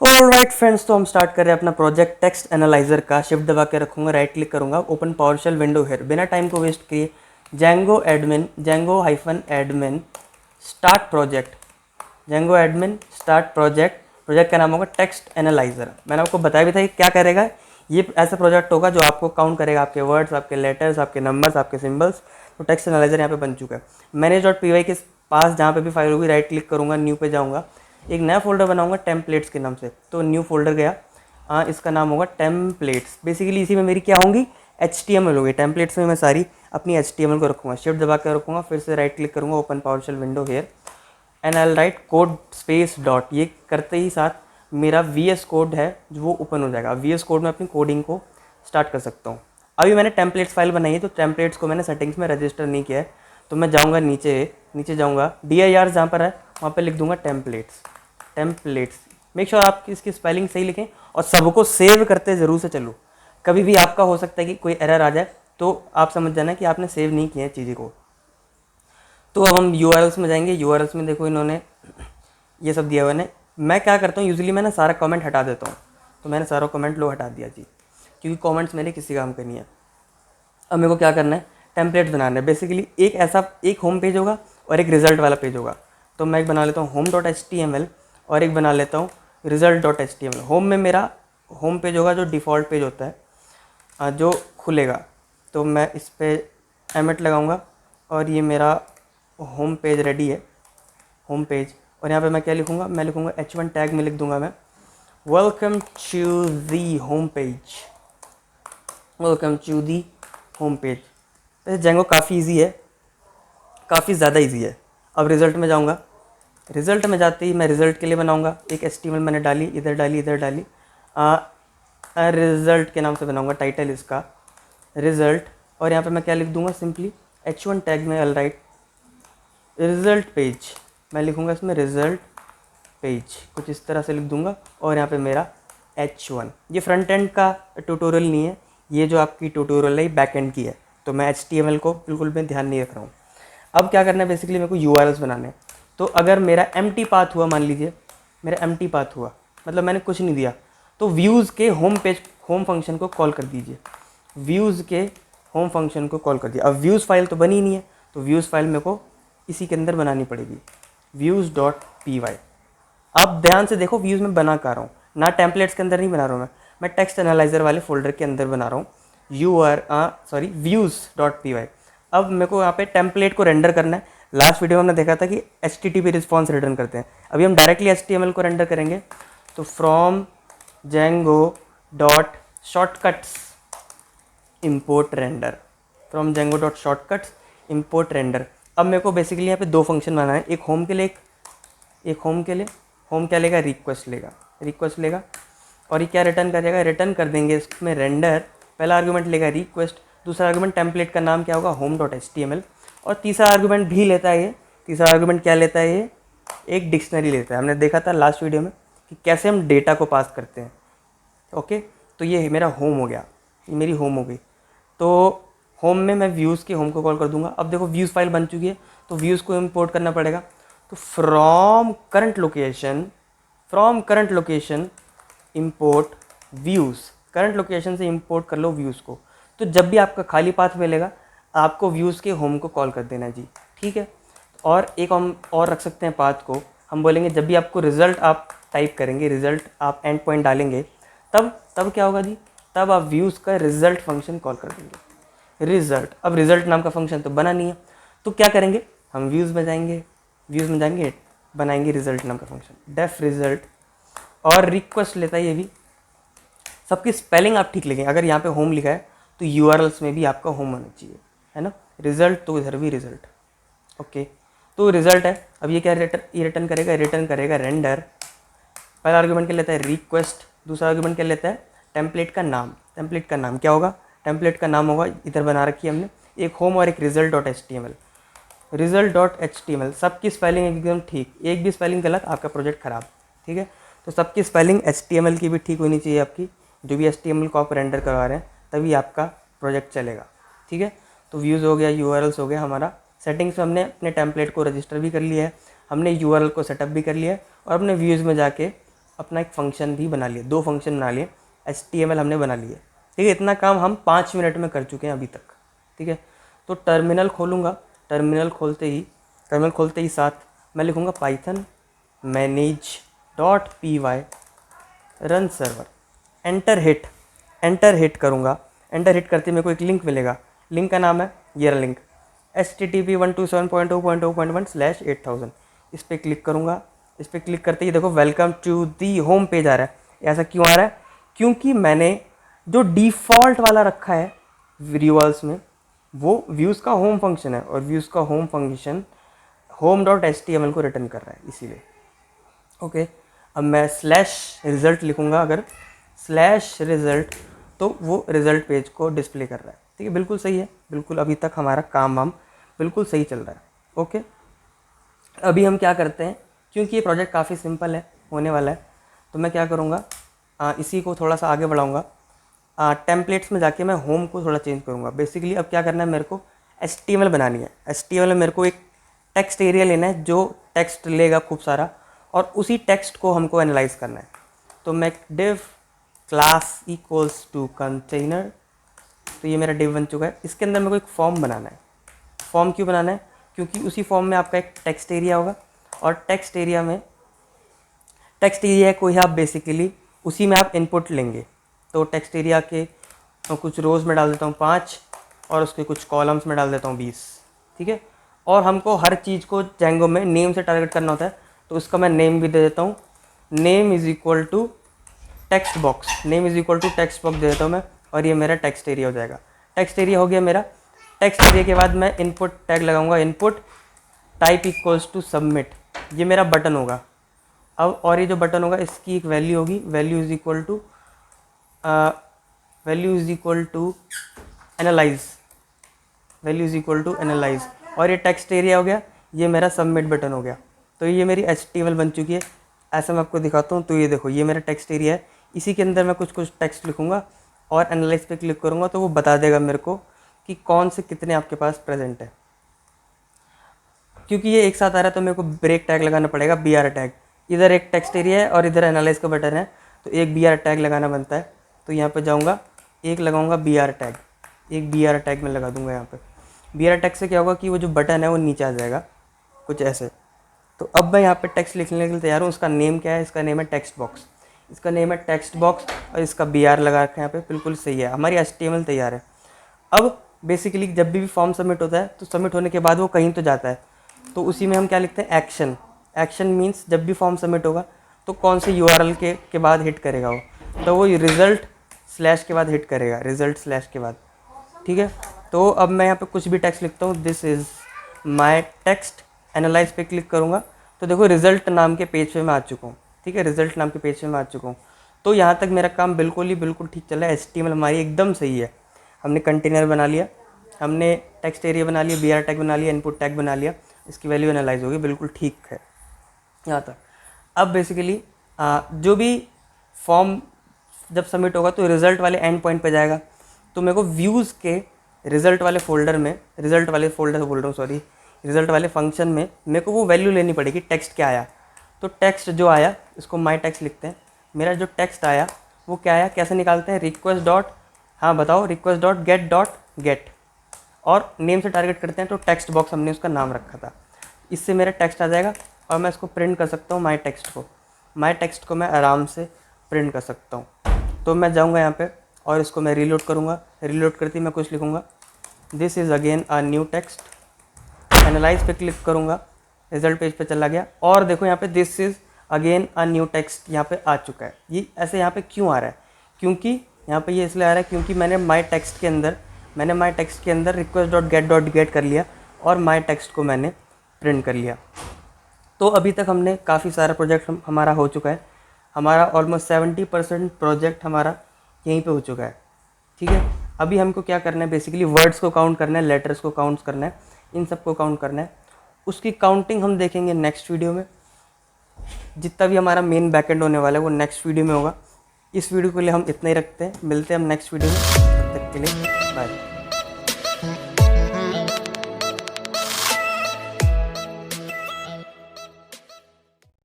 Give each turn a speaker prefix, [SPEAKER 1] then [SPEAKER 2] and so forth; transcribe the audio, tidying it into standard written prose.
[SPEAKER 1] Alright friends, तो हम start कर रहे हैं अपना प्रोजेक्ट टेक्स्ट एनालाइजर का। शिफ्ट दबा के रखूंगा, राइट क्लिक करूंगा, ओपन पावरशेल विंडो है। बिना टाइम को वेस्ट किए Django-admin start project, Django-admin start project. Project का नाम होगा टेक्स्ट एनालाइजर। मैंने आपको बताया भी था कि क्या करेगा। ये ऐसा प्रोजेक्ट होगा जो आपको काउंट करेगा आपके वर्ड्स, आपके लेटर्स, आपके नंबर्स, आपके सिंबल्स। तो टेक्स्ट एनालाइजर यहाँ पे बन चुका है। manage.py के पास जहाँ पे भी फाइल होगी राइट क्लिक करूँगा, न्यू पे जाऊँगा, एक नया फोल्डर बनाऊंगा टेम्पलेट्स के नाम से। तो न्यू फोल्डर गया, इसका नाम होगा टेम्पलेट्स। बेसिकली इसी में मेरी क्या होंगी, HTML होगी। टेम्पलेट्स में मैं सारी अपनी HTML को रखूँगा। शिफ्ट दबा कर रखूँगा, फिर से राइट क्लिक करूँगा, open PowerShell window here and I write code space dot. ये करते ही साथ मेरा VS कोड है जो वो ओपन हो जाएगा। VS कोड में अपनी कोडिंग को स्टार्ट कर सकता हूँ। अभी मैंने टेम्पलेट्स फाइल बनाई है, तो टेम्पलेट्स को मैंने सेटिंग्स में रजिस्टर नहीं किया है। तो मैं जाऊँगा नीचे जाऊँगा, DIR जहाँ पर है वहाँ पर लिख दूँगा टेम्पलेट्स। मेक श्योर आप इसकी स्पेलिंग सही लिखें और सबको सेव करते ज़रूर से चलो। कभी भी आपका हो सकता है कि कोई एरर आ जाए, तो आप समझ जाना कि आपने सेव नहीं किया है चीज़ें को। तो अब हम URLs में जाएंगे। URLs में देखो इन्होंने ये सब दिया हुआ है। मैं क्या करता हूँ, यूजुअली मैं ना सारा कमेंट हटा देता हूँ। तो मैंने सारा कमेंट लो हटा दिया जी, क्योंकि कमेंट्स मेरे किसी काम के नहीं है। अब मेरे को क्या करना है, टेम्पलेट बनाना है। बेसिकली एक होम पेज होगा और एक रिजल्ट वाला पेज होगा। तो मैं एक बना लेता हूँ home.html और एक बना लेता हूँ result.html। होम में मेरा होम पेज होगा जो डिफ़ॉल्ट पेज होता है, जो खुलेगा। तो मैं इस पर एमिट लगाऊंगा और ये मेरा होम पेज रेडी है, होम पेज। और यहाँ पे मैं क्या लिखूँगा, मैं लिखूँगा H1 टैग में लिख दूँगा मैं welcome to the home page, welcome to the home page. वैसे Django काफ़ी इजी है, काफ़ी ज़्यादा इजी है। अब रिज़ल्ट में जाऊँगा, रिज़ल्ट में जाते ही मैं रिज़ल्ट के लिए बनाऊँगा एक HTML मैंने डाली, इधर डाली रिज़ल्ट के नाम से बनाऊँगा, टाइटल इसका रिज़ल्ट। और यहाँ पे मैं क्या लिख दूँगा, सिंपली H1 टैग में आई राइट रिज़ल्ट पेज। मैं लिखूँगा इसमें रिज़ल्ट पेज, कुछ इस तरह से लिख दूँगा। और यहाँ पे मेरा H1। ये फ्रंट एंड का ट्यूटोरियल नहीं है, ये जो आपकी ट्यूटोरियल है बैक एंड की है। तो मैं HTML को बिल्कुल भी ध्यान नहीं रख रहा हूँ। अब क्या करना है, बेसिकली मेरे को URLs बनाने हैं। तो अगर मेरा एम्प्टी पाथ हुआ, मान लीजिए मेरा एम्प्टी पाथ हुआ, मतलब मैंने कुछ नहीं दिया, तो व्यूज़ के होम फंक्शन को कॉल कर दीजिए। व्यूज़ के होम फंक्शन को कॉल कर दिया। अब व्यूज़ फाइल तो बनी ही नहीं है, तो व्यूज़ फाइल मेरे को इसी के अंदर बनानी पड़ेगी, views.py। अब ध्यान से देखो, व्यूज़ में बना कर रहा हूँ ना, टेम्पलेट्स के अंदर नहीं बना रहा हूँ मैं टेक्स्ट एनालाइजर वाले फोल्डर के अंदर बना रहा हूँ, views.py। अब मेरे को यहाँ पे टेम्पलेट को रेंडर करना है। लास्ट वीडियो में हमने देखा था कि HTTP रिस्पॉन्स रिटर्न करते हैं, अभी हम डायरेक्टली HTML को रेंडर करेंगे। तो from Django.shortcuts import render, from Django.shortcuts import render। अब मेरे को बेसिकली यहाँ पे दो फंक्शन बनाना है, एक होम के लिए, एक होम के लिए। होम क्या लेगा, रिक्वेस्ट लेगा। और ये क्या रिटर्न करेगा, रिटर्न कर देंगे इसमें रेंडर। पहला आर्गुमेंट लेगा रिक्वेस्ट, दूसरा आर्गुमेंट टेम्पलेट का नाम क्या होगा, home.html। और तीसरा आर्गुमेंट भी लेता है ये। तीसरा आर्गुमेंट क्या लेता है ये, एक डिक्शनरी लेता है। हमने देखा था लास्ट वीडियो में कि कैसे हम डेटा को पास करते हैं। ओके, तो ये मेरा होम हो गया, ये मेरी होम हो गई। तो होम में मैं व्यूज़ के होम को कॉल कर दूंगा। अब देखो व्यूज़ फाइल बन चुकी है, तो व्यूज़ को इंपोर्ट करना पड़ेगा। तो from current location import views. Current location से इंपोर्ट कर लो व्यूज़ को। तो जब भी आपका खाली पाथ मिलेगा, आपको व्यूज़ के होम को कॉल कर देना जी, ठीक है। और एक हम और रख सकते हैं पाथ को, हम बोलेंगे जब भी आपको रिज़ल्ट आप टाइप करेंगे, रिज़ल्ट आप एंड पॉइंट डालेंगे, तब क्या होगा जी, तब आप व्यूज़ का रिज़ल्ट फंक्शन कॉल कर देंगे, रिज़ल्ट। अब रिज़ल्ट नाम का फंक्शन तो बना नहीं है, तो क्या करेंगे, हम व्यूज़ में जाएंगे, बनाएंगे रिज़ल्ट नाम का फंक्शन, डेफ रिज़ल्ट। और रिक्वेस्ट लेता है ये भी। सबकी स्पेलिंग आप ठीक लिखें। अगर यहाँ पे होम लिखा है तो URLs में भी आपका होम होना चाहिए, है ना। रिज़ल्ट तो इधर भी रिज़ल्ट, ओके। तो रिज़ल्ट है। अब ये क्या रिटर्न करेगा रेंडर। पहला आर्गुमेंट क्या लेता है, रिक्वेस्ट। दूसरा आर्गुमेंट क्या लेता है, टेम्पलेट का नाम। टेम्पलेट का नाम क्या होगा, टेम्पलेट का नाम होगा, इधर बना रखी है हमने, एक होम और एक रिज़ल्ट.html। सबकी स्पेलिंग एकदम ठीक, एक भी स्पेलिंग गलत, आपका प्रोजेक्ट ख़राब, ठीक है। तो सबकी स्पेलिंग HTML की भी ठीक होनी चाहिए आपकी, जो भी HTML को आप रेंडर करवा रहे हैं, तभी आपका प्रोजेक्ट चलेगा, ठीक है। तो व्यूज़ हो गया, URLs हो गया हमारा। सेटिंग्स में हमने अपने टेम्पलेट को रजिस्टर भी कर लिया है, हमने URL को सेटअप भी कर लिया है, और अपने व्यूज़ में जाके अपना एक फंक्शन भी बना लिया, 2 फंक्शन बना लिए, HTML हमने बना लिए। ठीक है, इतना काम हम 5 मिनट में कर चुके हैं अभी तक। ठीक है, तो टर्मिनल खोलूँगा, टर्मिनल खोलते ही साथ मैं लिखूँगा Python manage.py run server, enter hit करूँगा। एंटर हिट करते मेरे को एक लिंक मिलेगा, लिंक का नाम है ये रहा लिंक http://127.0.1/8000। इस पर क्लिक करूँगा। इस पर क्लिक करते ही देखो welcome to the home page आ रहा है। ऐसा क्यों आ रहा है? क्योंकि मैंने जो डिफ़ॉल्ट वाला रखा है व्यूअर्स में वो व्यूज़ का होम फंक्शन है, और व्यूज़ का होम फंक्शन home.html को रिटर्न कर रहा है, इसीलिए। ओके, अब मैं /result लिखूँगा, अगर /result तो वो रिज़ल्ट पेज को डिस्प्ले कर रहा है। ठीक है, बिल्कुल सही है, बिल्कुल अभी तक हमारा काम वाम बिल्कुल सही चल रहा है। ओके, अभी हम क्या करते हैं, क्योंकि ये प्रोजेक्ट काफ़ी सिंपल है, होने वाला है, तो मैं क्या करूँगा, इसी को थोड़ा सा आगे बढ़ाऊँगा। टेम्पलेट्स में जाके मैं होम को थोड़ा चेंज करूँगा। बेसिकली अब क्या करना है, मेरे को HTML बनानी है। HTML में मेरे को एक टेक्स्ट एरिया लेना है जो टेक्स्ट लेगा खूब सारा, और उसी टेक्स्ट को हमको एनालाइज करना है। तो मैं div class equals to container, तो ये मेरा div बन चुका है। इसके अंदर मेरे को एक फॉर्म बनाना है। फॉर्म क्यों बनाना है? क्योंकि उसी फॉर्म में आपका एक टेक्स्ट एरिया होगा, और टेक्स्ट एरिया को ही आप बेसिकली उसी में आप इनपुट लेंगे। तो टेक्स्ट एरिया के कुछ रोज़ में डाल देता हूँ 5, और उसके कुछ कॉलम्स में डाल देता हूँ 20। ठीक है, और हमको हर चीज़ को जेंगो में नेम से टारगेट करना होता है, तो उसका मैं नेम भी दे देता हूँ। Name is equal to text box, name is equal to text box दे देता हूँ मैं, और ये मेरा टेक्स्ट एरिया हो जाएगा। टेक्स्ट एरिया हो गया मेरा। टेक्स्ट एरिया के बाद मैं इनपुट टैग लगाऊंगा, input type equals to submit, ये मेरा बटन होगा। अब और ये जो बटन होगा इसकी एक वैल्यू होगी, value is equal to analyse, और ये टेक्स्ट एरिया हो गया, ये मेरा सबमिट बटन हो गया। तो ये मेरी HTML बन चुकी है। ऐसा मैं आपको दिखाता हूँ। तो ये देखो, ये मेरा टेक्स्ट एरिया है, इसी के अंदर मैं कुछ टेक्स्ट लिखूँगा और एनालाइज पे क्लिक करूँगा, तो वो बता देगा मेरे को कि कौन से कितने आपके पास प्रेजेंट है। क्योंकि ये एक साथ आ रहा है तो मेरे को ब्रेक टैग लगाना पड़ेगा, BR टैग। इधर एक टेक्स्ट एरिया है और इधर एनालाइज का बटन है, तो एक BR टैग लगाना बनता है। तो यहाँ पे जाऊँगा, एक लगाऊँगा BR टैग, एक BR टैग में लगा दूँगा यहाँ पे। BR टैग से क्या होगा कि वो जो बटन है वो नीचे आ जाएगा, कुछ ऐसे। तो अब मैं यहाँ पे टेक्स्ट लिखने के लिए तैयार हूँ। उसका नेम क्या है? इसका नेम है टेक्स्ट बॉक्स, इसका नेम है टेक्स्ट बॉक्स, और इसका BR लगा रखा है यहाँ पे। बिल्कुल सही है, हमारी HTML तैयार है। अब बेसिकली जब भी फॉर्म सबमिट होता है तो सबमिट होने के बाद वो कहीं तो जाता है, तो उसी में हम क्या लिखते हैं? एक्शन। एक्शन मीन्स जब भी फॉर्म सबमिट होगा तो कौन से URL के बाद हिट करेगा वो, तो वो रिज़ल्ट स्लैश के बाद हिट करेगा, रिज़ल्ट स्लैश के बाद। ठीक है, तो अब मैं यहाँ पे कुछ भी टेक्स्ट लिखता हूँ, this is my text, analyse पे क्लिक करूँगा तो देखो रिज़ल्ट नाम के पेज पे मैं आ चुका हूँ। ठीक है, रिज़ल्ट नाम के पेज पे मैं आ चुका हूँ। तो यहाँ तक मेरा काम बिल्कुल ठीक चल रहा है। HTML हमारी एकदम सही है। हमने कंटेनर बना लिया, हमने टेक्स्ट एरिया बना लिया, BR टैग बना लिया, इनपुट टैग बना लिया, इसकी वैल्यू एनालाइज होगी, बिल्कुल ठीक है यहाँ तक। अब बेसिकली जो भी फॉर्म जब सबमिट होगा तो रिज़ल्ट वाले एंड पॉइंट पे जाएगा। तो मेरे को व्यूज़ के रिज़ल्ट वाले फ़ोल्डर रिज़ल्ट वाले फंक्शन में मेरे को वो वैल्यू लेनी पड़ेगी, टेक्स्ट क्या आया। तो टेक्स्ट जो आया इसको माई टेक्स्ट लिखते हैं। मेरा जो टेक्स्ट आया वो क्या आया, कैसे निकालते हैं? request.get, और नेम से टारगेट करते हैं, तो टेक्स्ट बॉक्स हमने उसका नाम रखा था। इससे मेरा टेक्स्ट आ जाएगा और मैं इसको प्रिंट कर सकता हूँ। माई टेक्स्ट को मैं आराम से प्रिंट कर सकता हूँ। तो मैं जाऊँगा यहाँ पे और इसको मैं रीलोड करूँगा। रीलोड करते ही मैं कुछ लिखूँगा, this is again a new text. Analyse पे क्लिक करूँगा, रिजल्ट पेज पे चला गया, और देखो यहाँ पे this is again a new text यहाँ पे आ चुका है। ये ऐसे यहाँ पे क्यों आ रहा है? क्योंकि यहाँ पे ये इसलिए आ रहा है क्योंकि मैंने माई टेक्स्ट के अंदर request.get कर लिया और माई टेक्स्ट को मैंने प्रिंट कर लिया। तो अभी तक हमने काफ़ी सारा प्रोजेक्ट हमारा हो चुका है। हमारा ऑलमोस्ट 70% प्रोजेक्ट हमारा यहीं पे हो चुका है। ठीक है, अभी हमको क्या करना है? बेसिकली वर्ड्स को काउंट करना है, लेटर्स को काउंट करना है, इन सब को काउंट करना है। उसकी काउंटिंग हम देखेंगे नेक्स्ट वीडियो में। जितना भी हमारा मेन बैकएंड होने वाला है वो नेक्स्ट वीडियो में होगा। इस वीडियो के लिए हम इतना ही रखते हैं, मिलते हैं हम नेक्स्ट वीडियो में। तब तक के लिए बाय।